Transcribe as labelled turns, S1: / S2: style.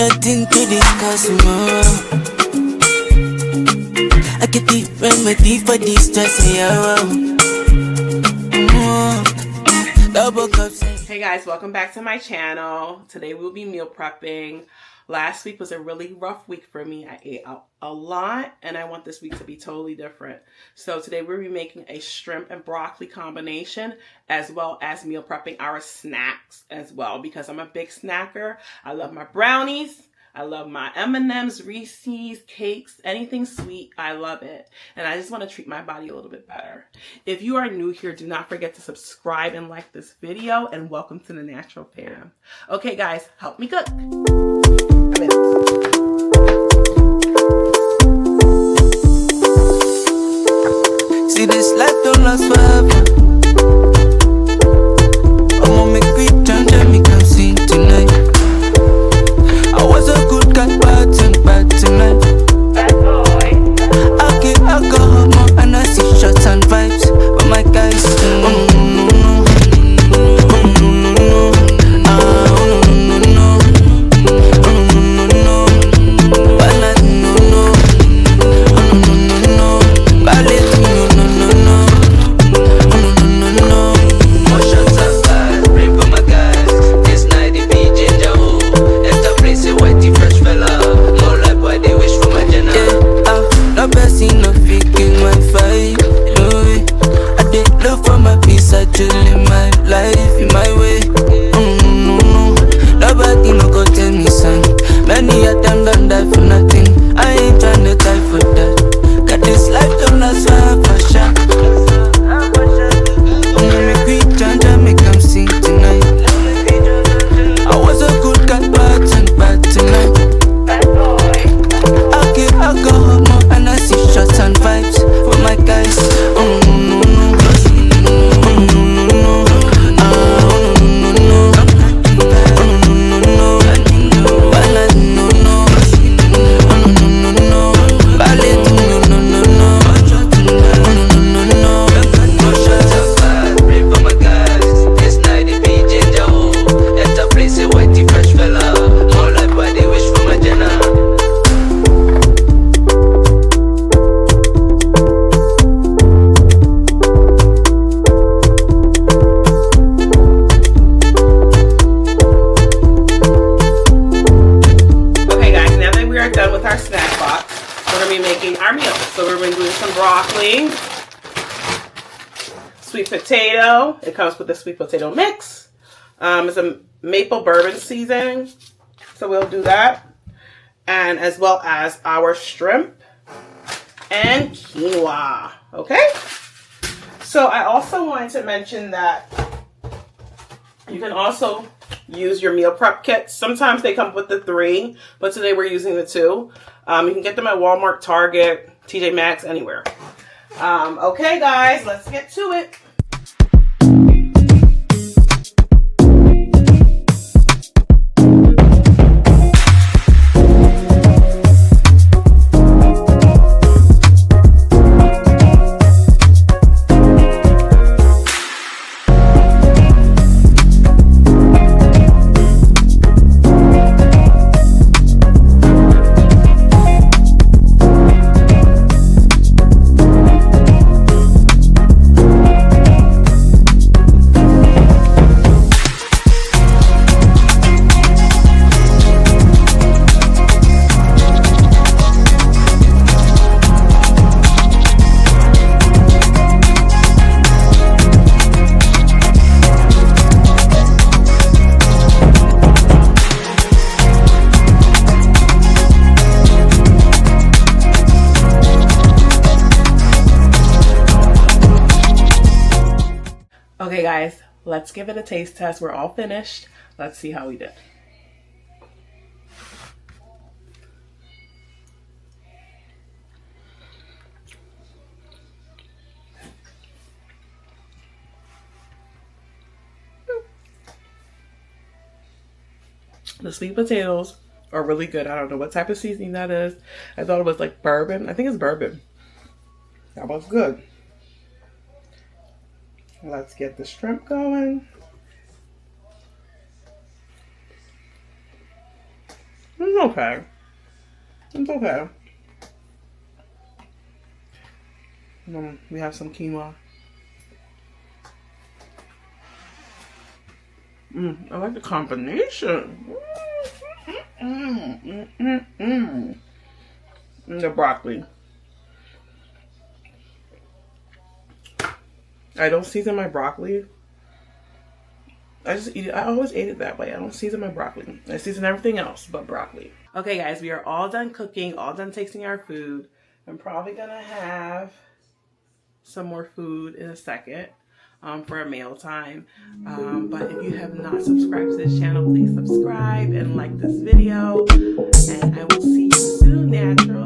S1: nothing to discuss more. I get the remedy for this stress, double cups.
S2: Hey guys, welcome back to my channel. Today we'll be meal prepping. Last week was a really rough week for me. I ate out a lot and I want this week to be totally different. So today we'll be making a shrimp and broccoli combination, as well as meal prepping our snacks as well, because I'm a big snacker. I love my brownies. I love my M&Ms, Reese's, cakes, anything sweet. I love it. And I just want to treat my body a little bit better. If you are new here, do not forget to subscribe and like this video, and welcome to the Natural Fam. Okay guys, help me cook.
S1: See, this life don't last forever. I'ma make we turn them, me come sing tonight. I was a good cat, bad tonight. Bad boy. I get alcohol more and I see shots and vibes. But my guys,
S2: sweet potato. It comes with a sweet potato mix. It's a maple bourbon seasoning, so we'll do that. And as well as our shrimp and quinoa. Okay? So I also wanted to mention that you can also use your meal prep kits. Sometimes they come with the 3, but today we're using the 2. You can get them at Walmart, Target, TJ Maxx, anywhere. Okay guys, let's get to it. Okay guys, let's give it a taste test. We're all finished. Let's see how we did. The sweet potatoes are really good. I don't know what type of seasoning that is. I thought it was like bourbon. I think it's bourbon. That was good. Let's get the shrimp going. okay. It's okay. We have some quinoa. I like the combination. And the broccoli. I don't season my broccoli. I just eat it. I always ate it that way. I don't season my broccoli. I season everything else but broccoli. Okay, guys, we are all done cooking, all done tasting our food. I'm probably gonna have some more food in a second for a meal time. But if you have not subscribed to this channel, please subscribe and like this video. And I will see you soon, natural.